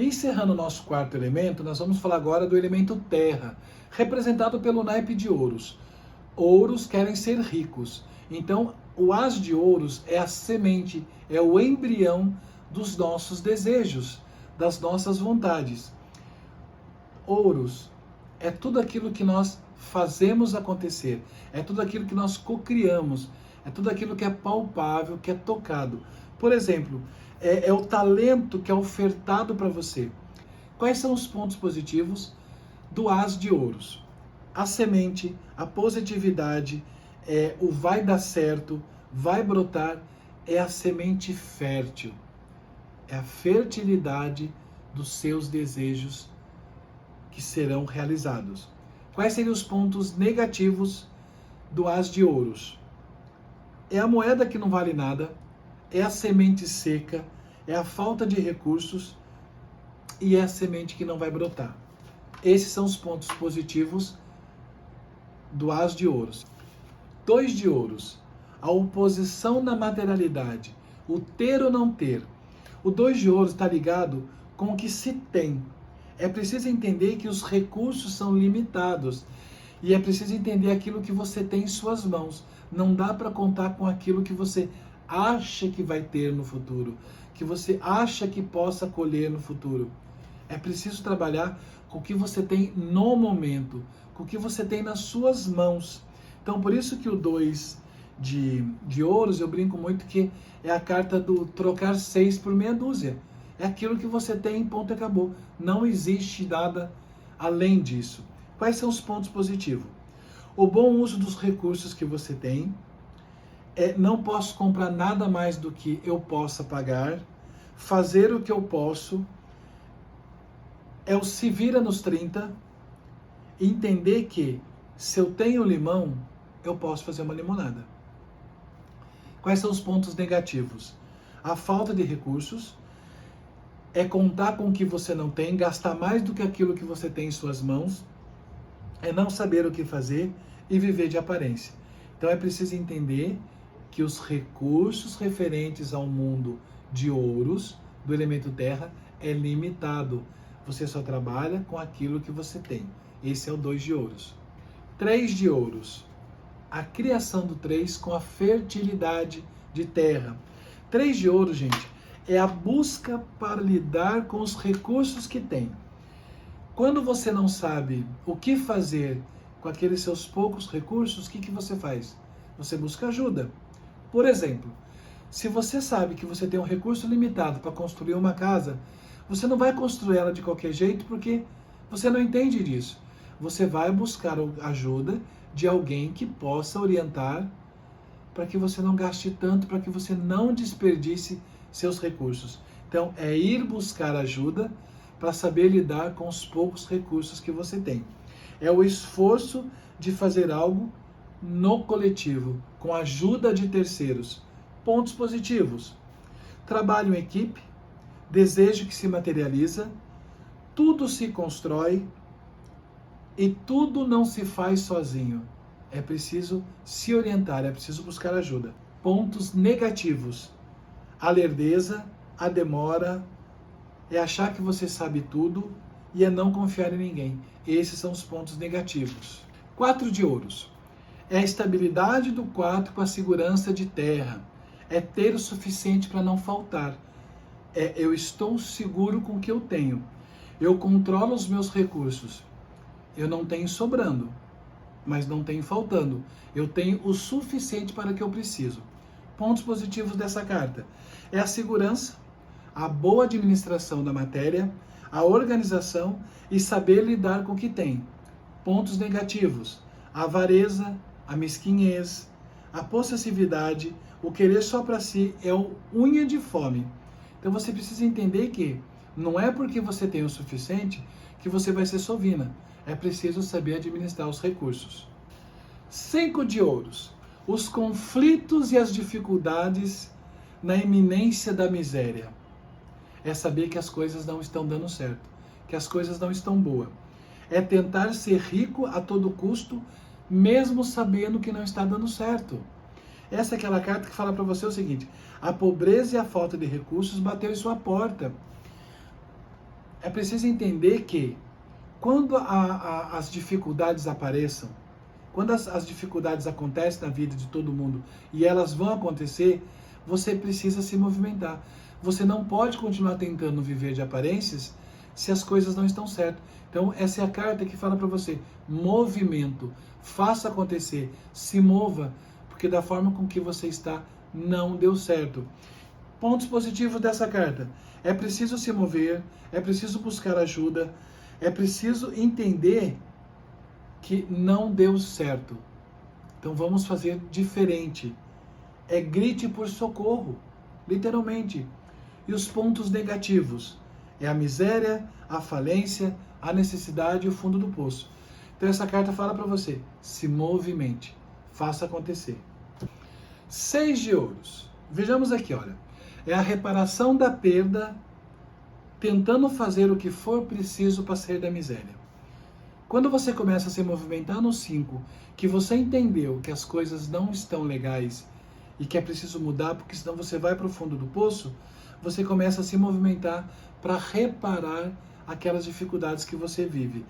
Encerrando o nosso quarto elemento, nós vamos falar agora do elemento terra, representado pelo naipe de ouros. Ouros querem ser ricos. Então, o as de ouros é a semente, é o embrião dos nossos desejos, das nossas vontades. Ouros é tudo aquilo que nós fazemos acontecer, é tudo aquilo que nós cocriamos, é tudo aquilo que é palpável, que é tocado. Por exemplo, é o talento que é ofertado para você. Quais são os pontos positivos do as de ouros? A semente, a positividade, o vai dar certo, vai brotar, é a semente fértil. É a fertilidade dos seus desejos que serão realizados. Quais seriam os pontos negativos do as de ouros? É a moeda que não vale nada, é a semente seca, é a falta de recursos e é a semente que não vai brotar. Esses são os pontos positivos do as de ouros. 2 de ouros, a oposição na materialidade, o ter ou não ter. O 2 de ouros está ligado com o que se tem. É preciso entender que os recursos são limitados e é preciso entender aquilo que você tem em suas mãos. Não dá para contar com aquilo que você acha que vai ter no futuro, que você acha que possa colher no futuro. É preciso trabalhar com o que você tem no momento, com o que você tem nas suas mãos. Então, por isso que o 2 de ouros, eu brinco muito que é a carta do trocar 6 por meia dúzia. É aquilo que você tem, ponto e acabou. Não existe nada além disso. Quais são os pontos positivos? O bom uso dos recursos que você tem. Não posso comprar nada mais do que eu possa pagar. Fazer o que eu posso. É o se vira nos 30. Entender que se eu tenho limão, eu posso fazer uma limonada. Quais são os pontos negativos? A falta de recursos. É contar com o que você não tem, gastar mais do que aquilo que você tem em suas mãos, é não saber o que fazer e viver de aparência. Então é preciso entender que os recursos referentes ao mundo de ouros, do elemento terra, é limitado. Você só trabalha com aquilo que você tem. Esse é o 2 de ouros. 3 de ouros. A criação do 3 com a fertilidade de terra. 3 de ouros, gente, é a busca para lidar com os recursos que tem. Quando você não sabe o que fazer com aqueles seus poucos recursos, o que você faz? Você busca ajuda. Por exemplo, se você sabe que você tem um recurso limitado para construir uma casa, você não vai construir ela de qualquer jeito porque você não entende disso. Você vai buscar ajuda de alguém que possa orientar para que você não gaste tanto, para que você não desperdice seus recursos. Então, é ir buscar ajuda para saber lidar com os poucos recursos que você tem. É o esforço de fazer algo no coletivo, com a ajuda de terceiros. Pontos positivos. Trabalho em equipe, desejo que se materializa, tudo se constrói e tudo não se faz sozinho. É preciso se orientar, é preciso buscar ajuda. Pontos negativos. A lerdeza, a demora, é achar que você sabe tudo e é não confiar em ninguém. Esses são os pontos negativos. 4 de ouros. É a estabilidade do 4 com a segurança de terra. É ter o suficiente para não faltar. Eu estou seguro com o que eu tenho. Eu controlo os meus recursos. Eu não tenho sobrando, mas não tenho faltando. Eu tenho o suficiente para o que eu preciso. Pontos positivos dessa carta. É a segurança, a boa administração da matéria, a organização e saber lidar com o que tem. Pontos negativos. A avareza, a mesquinhez, a possessividade, o querer só para si é o unha de fome. Então você precisa entender que não é porque você tem o suficiente que você vai ser sovina. É preciso saber administrar os recursos. 5 de ouros. Os conflitos e as dificuldades na iminência da miséria. É saber que as coisas não estão dando certo, que as coisas não estão boas. É tentar ser rico a todo custo, mesmo sabendo que não está dando certo. Essa é aquela carta que fala para você o seguinte: a pobreza e a falta de recursos bateu em sua porta. preciso entender que quando as dificuldades apareçam, quando as dificuldades acontecem na vida de todo mundo e elas vão acontecer, você precisa se movimentar. Você não pode continuar tentando viver de aparências se as coisas não estão certas. Então, essa é a carta que fala para você: movimento, faça acontecer, se mova, porque da forma com que você está, não deu certo. Pontos positivos dessa carta: é preciso se mover, é preciso buscar ajuda, é preciso entender que não deu certo. Então vamos fazer diferente. É grite por socorro, literalmente. E os pontos negativos: é a miséria, a falência, a necessidade e o fundo do poço. Então essa carta fala para você: se movimente, faça acontecer. 6 de ouros. Vejamos aqui, olha. É a reparação da perda, tentando fazer o que for preciso para sair da miséria. Quando você começa a se movimentar no 5, que você entendeu que as coisas não estão legais e que é preciso mudar, porque senão você vai para o fundo do poço, você começa a se movimentar para reparar aquelas dificuldades que você vive.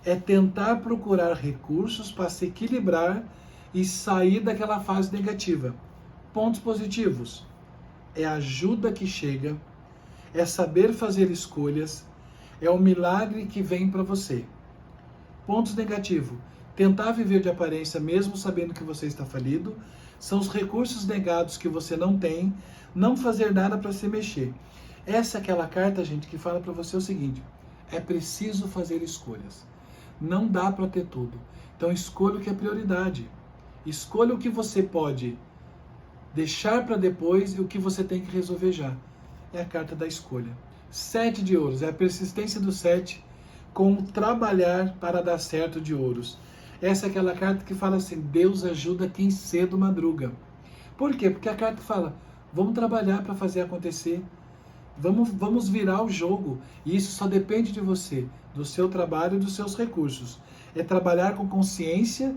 É tentar procurar recursos para se equilibrar e sair daquela fase negativa. Pontos positivos: é a ajuda que chega, é saber fazer escolhas, é o milagre que vem para você. Pontos negativos: tentar viver de aparência mesmo sabendo que você está falido, são os recursos negados que você não tem, não fazer nada para se mexer. Essa é aquela carta, gente, que fala para você o seguinte: é preciso fazer escolhas. Não dá para ter tudo. Então escolha o que é prioridade. Escolha o que você pode deixar para depois e o que você tem que resolver já. É a carta da escolha. 7 de ouros, é a persistência do 7 com o trabalhar para dar certo de ouros. Essa é aquela carta que fala assim: Deus ajuda quem cedo madruga. Por quê? Porque a carta fala: vamos trabalhar para fazer acontecer. Vamos virar o jogo. E isso só depende de você, do seu trabalho e dos seus recursos. É trabalhar com consciência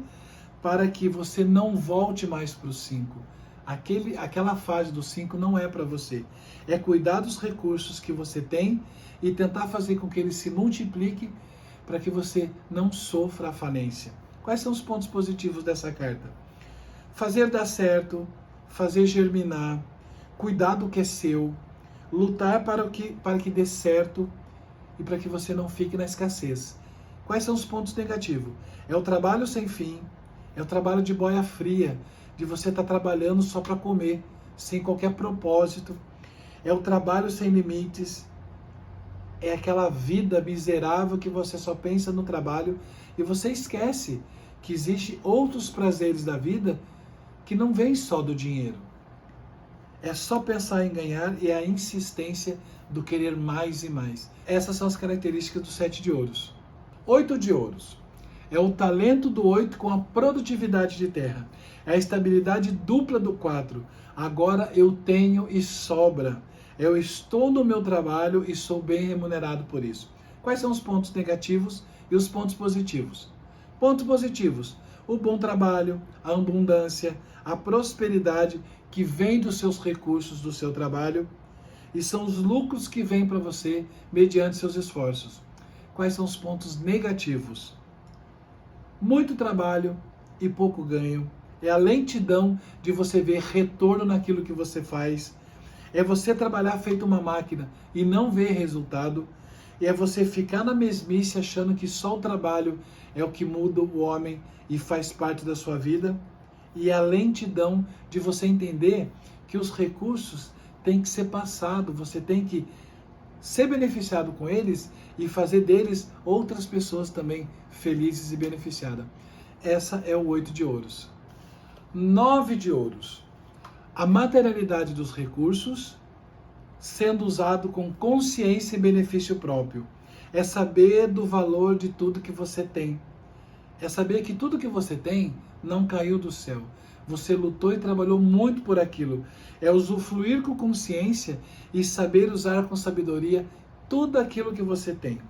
para que você não volte mais para o 5. Aquela fase do 5 não é para você. É cuidar dos recursos que você tem e tentar fazer com que eles se multipliquem para que você não sofra a falência. Quais são os pontos positivos dessa carta? Fazer dar certo, fazer germinar, cuidar do que é seu, lutar para que dê certo e para que você não fique na escassez. Quais são os pontos negativos? É o trabalho sem fim, é o trabalho de boia fria, de você estar trabalhando só para comer, sem qualquer propósito. É o trabalho sem limites, é aquela vida miserável que você só pensa no trabalho e você esquece que existem outros prazeres da vida que não vêm só do dinheiro. É só pensar em ganhar e a insistência do querer mais e mais. Essas são as características do 7 de ouros. 8 de ouros. É o talento do 8 com a produtividade de terra. É a estabilidade dupla do 4. Agora eu tenho e sobra. Eu estou no meu trabalho e sou bem remunerado por isso. Quais são os pontos negativos e os pontos positivos? Pontos positivos: o bom trabalho, a abundância, a prosperidade que vem dos seus recursos, do seu trabalho, e são os lucros que vêm para você mediante seus esforços. Quais são os pontos negativos? Muito trabalho e pouco ganho. É a lentidão de você ver retorno naquilo que você faz. É você trabalhar feito uma máquina e não ver resultado. É você ficar na mesmice achando que só o trabalho é o que muda o homem e faz parte da sua vida. E a lentidão de você entender que os recursos têm que ser passados, você tem que ser beneficiado com eles e fazer deles outras pessoas também felizes e beneficiadas. Essa é o 8 de ouros. 9 de ouros. A materialidade dos recursos sendo usado com consciência e benefício próprio. É saber do valor de tudo que você tem. É saber que tudo que você tem não caiu do céu. Você lutou e trabalhou muito por aquilo. É usufruir com consciência e saber usar com sabedoria tudo aquilo que você tem.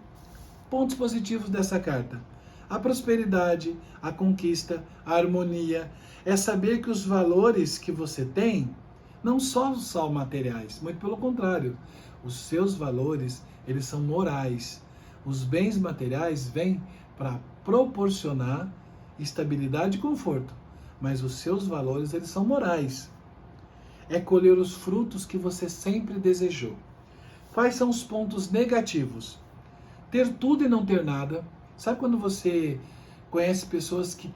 Pontos positivos dessa carta: a prosperidade, a conquista, a harmonia. É saber que os valores que você tem não são só materiais, muito pelo contrário. Os seus valores, eles são morais. Os bens materiais vêm para proporcionar estabilidade e conforto, mas os seus valores, eles são morais. É colher os frutos que você sempre desejou. Quais são os pontos negativos? Ter tudo e não ter nada. Sabe quando você conhece pessoas que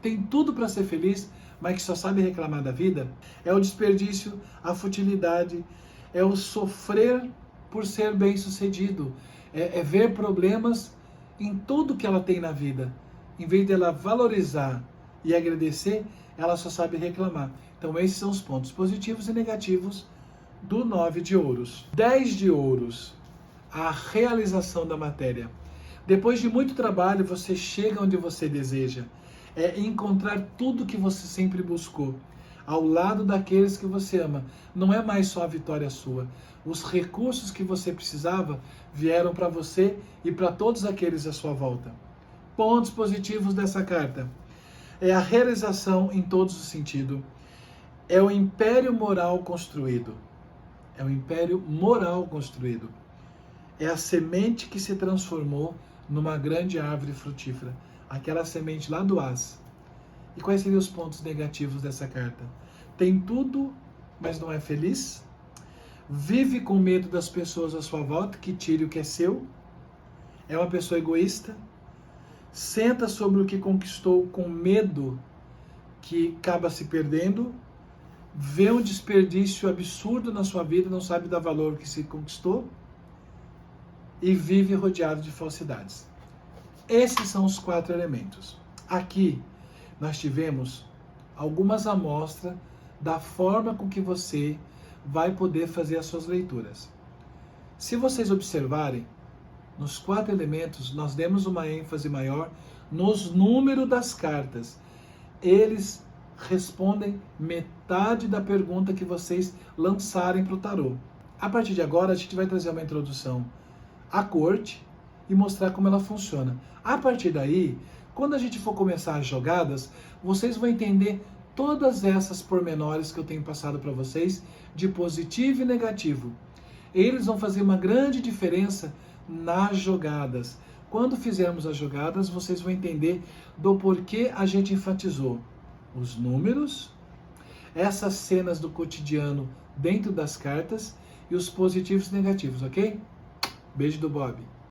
têm tudo para ser feliz, mas que só sabem reclamar da vida? É o desperdício, a futilidade, é o sofrer por ser bem-sucedido, é ver problemas em tudo que ela tem na vida. Em vez de ela valorizar e agradecer, ela só sabe reclamar. Então esses são os pontos positivos e negativos do 9 de ouros. 10 de ouros, a realização da matéria. Depois de muito trabalho, você chega onde você deseja. É encontrar tudo que você sempre buscou, ao lado daqueles que você ama. Não é mais só a vitória sua. Os recursos que você precisava vieram para você e para todos aqueles à sua volta. Pontos positivos dessa carta. É a realização em todos os sentidos. É o império moral construído. É o império moral construído. É a semente que se transformou numa grande árvore frutífera. Aquela semente lá do As. E quais seriam os pontos negativos dessa carta? Tem tudo, mas não é feliz. Vive com medo das pessoas à sua volta, que tire o que é seu. É uma pessoa egoísta. Senta sobre o que conquistou com medo que acaba se perdendo. Vê um desperdício absurdo na sua vida, não sabe dar valor que se conquistou. E vive rodeado de falsidades. Esses são os 4 elementos. Aqui nós tivemos algumas amostras da forma com que você vai poder fazer as suas leituras. Se vocês observarem, nos 4 elementos nós demos uma ênfase maior nos números das cartas. Eles respondem metade da pergunta que vocês lançarem para o tarô. A partir de agora a gente vai trazer uma introdução à corte e mostrar como ela funciona. A partir daí, quando a gente for começar as jogadas, vocês vão entender todas essas pormenores que eu tenho passado para vocês, de positivo e negativo. Eles vão fazer uma grande diferença nas jogadas. Quando fizermos as jogadas, vocês vão entender do porquê a gente enfatizou os números, essas cenas do cotidiano dentro das cartas e os positivos e negativos, ok? Beijo do Bob.